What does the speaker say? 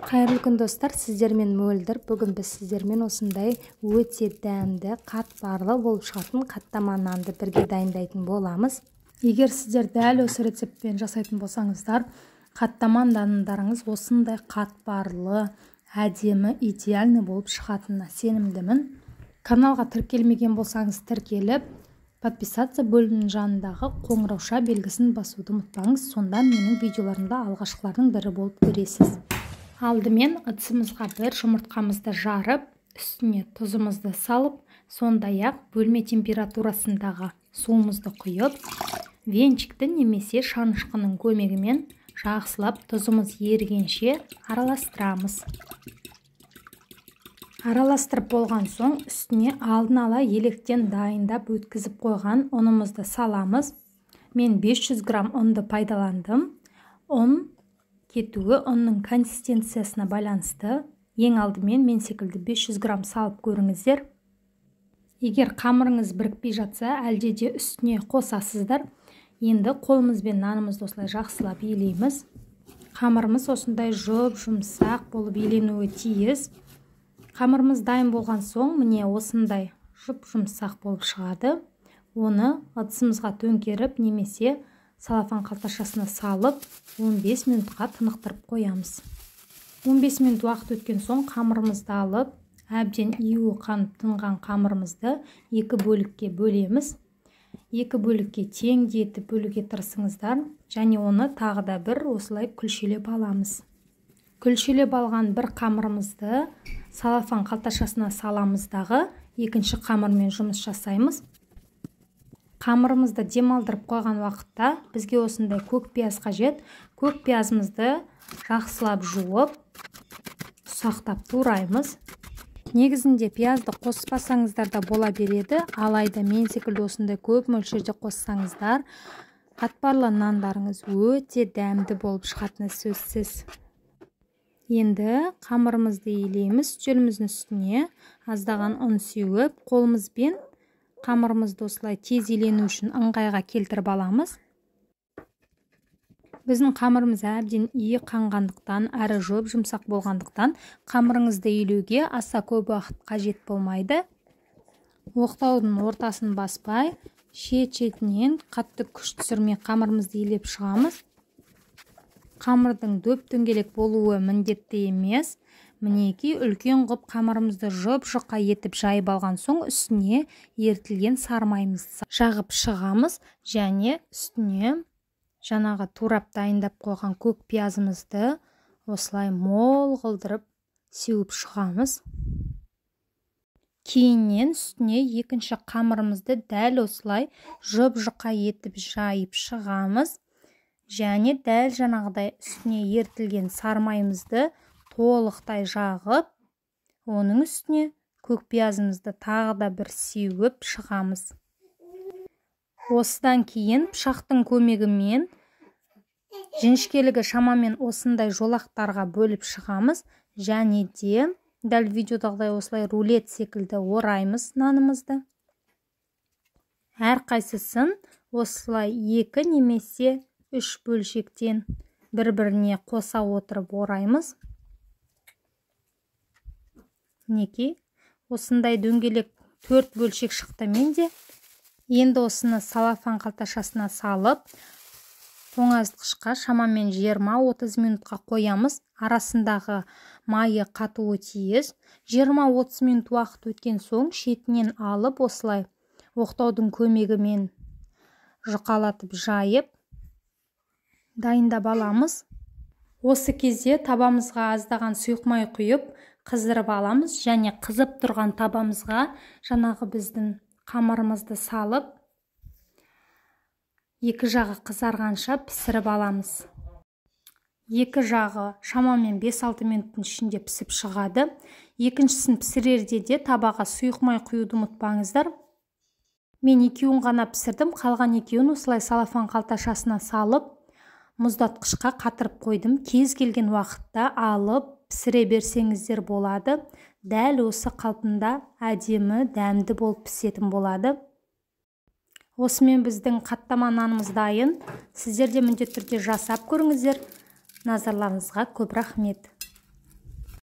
Қайырлы күн достар, сіздермен мөлдір. Бүгін біз сіздермен осындай өте дәмді, қатпарлы болып шығатын қаттама нанды бірге дайындайтын боламыз. Егер сіздер дәл осы рецептпен жасайтын болсаңыздар, қаттама нандарыңыз осындай қатпарлы, әдемі, идеальный болып шығатынына сенімдімін. Каналға тіркелмеген болсаңыз тіркеліп, подписаться бөлімінің жанындағы қоңырауша белгісін басуды ұмытпаңыз. Сонда менің видеоларымда алғашқылардың бірі болып көресіз. Алдымен ыдысымызға бір жұмыртқамызды жарып, үстіне тұзымызды салып, сондай-ақ бөлме температурасындағы суымызды құйып, венчикті немесе шанышқының көмегімен жақсылап тұзымыз ерігенше араластырамыз. Араластырып болған соң үстіне алдын ала електен дайындап өткізіп қойған ұнымызды саламыз. Мен 500 грамм ұнды пайдаландым. Ұн кетуі ұнның консистенциясына байланысты. Ең алдымен мен секілді 500 грамм салып көріңіздер. Егер қамырыңыз бірікпей жатса, әлде де үстіне қосасыздар. Енді қолымызбен нанымызды осылай жақсылап илейміз. Қамырымыз осындай жұмсақ болып иленуі тиіс. Қамырымыз дайын болған соң, міне осындай жұмсақ болып шығады. Оны ыдысымызға төңкеріп немесе салафан қалташасына салып 15 минутқа тынықтырып қоямыз. 15 минут уақыт өткен соң қамырымызды алып, әбден июі қанып тынған қамырымызды екі бөлікке бөлеміз. Екі бөлікке теңдетіп бөлуге тырысыңыздар, және оны тағы да бір осылай күлшелеп аламыз. Күлшелеп алған бір қамырымызды салафан қалташасына саламыздағы екінші қамырмен жұмыс жасаймыз. Қамырымызды демалдырып қойған уақытта бізге осындай көк пияз қажет. Көк пиязымызды жақсылап жуып, ұсақтап тураймыз. Негізінде пиязды қоспасаңыздар да бола береді, алайда мен секілді осындай көп мөлшерде қоссаңыздар, қатпарлы нандарыңыз өте дәмді болып шығатыны сөзсіз. Енді қамырымызды илейміз, үстеліміздің үстіне аздаған ұн сеуіп, қолымызбен қамырымызды осылай тез илену үшін ыңғайға келтіріп аламыз. Біздің қамырымыз әбден ие қанғандықтан, әрі жұмсақ болғандықтан, қамырыңызды илеуге аса көп уақыт қажет болмайды. Оқтаудың ортасын баспай, шет-шетінен қатты күш түсірмей қамырымызды илеп шығамыз. Қамырдың дөп-дөңгелек болуы міндетті емес. Мінеки үлкен ғып қамырымызды жұқа етіп жайып алған соң үстіне ертілген сармайымызды жағып шығамыз, және үстіне жаңағы турап дайындап қойған көк пиязымызды осылай мол қылдырып сеуіп шығамыз. Кейіннен үстіне екінші қамырымызды дәл осылай жұқа етіп жайып шығамыз, және дәл жаңағыдай үстіне ертілген сармайымызды толықтай жағып, оның үстіне көк пиязымызды тағы да бір сеуіп шығамыз. Осыдан кейін пышақтың көмегімен жіңішкелігі шамамен осындай жолақтарға бөліп шығамыз, және де дәл видеодағыдай осылай рулет секілді ораймыз нанымызды. Әрқайсысын осылай 2 немесе 3 бөлшектен бір-біріне қоса отырып ораймыз. Неке, осындай дөңгелек 4 бөлшек шықты менде. Енді осыны салафан қалташасына салып, тоңазытқышқа шамамен 20-30 минутқа қоямыз. Арасындағы майы қатуы тиіс. 20-30 минут уақыт өткен соң шетінен алып, осылай оқтаудың көмегімен жұқалатып жайып, дайындап аламыз. Осы кезде табамызға аздаған сұйық май құйып, қыздырып аламыз, және қызып тұрған табамызға жаңағы біздің қамырымызды салып, екі жағы қызарғанша пісіріп аламыз. Екі жағы шамамен 5-6 минуттың ішінде пісіп шығады. Екіншісін пісірерде де табаға сұйық май құюды ұмытпаңыздар. Мен 2-ін ғана пісірдім, қалған 2-ін осылай салафан қалташасына салып, мұздатқышқа қатырып қойдым. Кез келген уақытта алып пісіре берсеңіздер болады. Дәл осы қалпында әдемі, дәмді болып пісетін болады. Осымен біздің қаттама нанымыз дайын. Сіздер де міндетті түрде жасап көріңіздер. Назарларыңызға көп рахмет.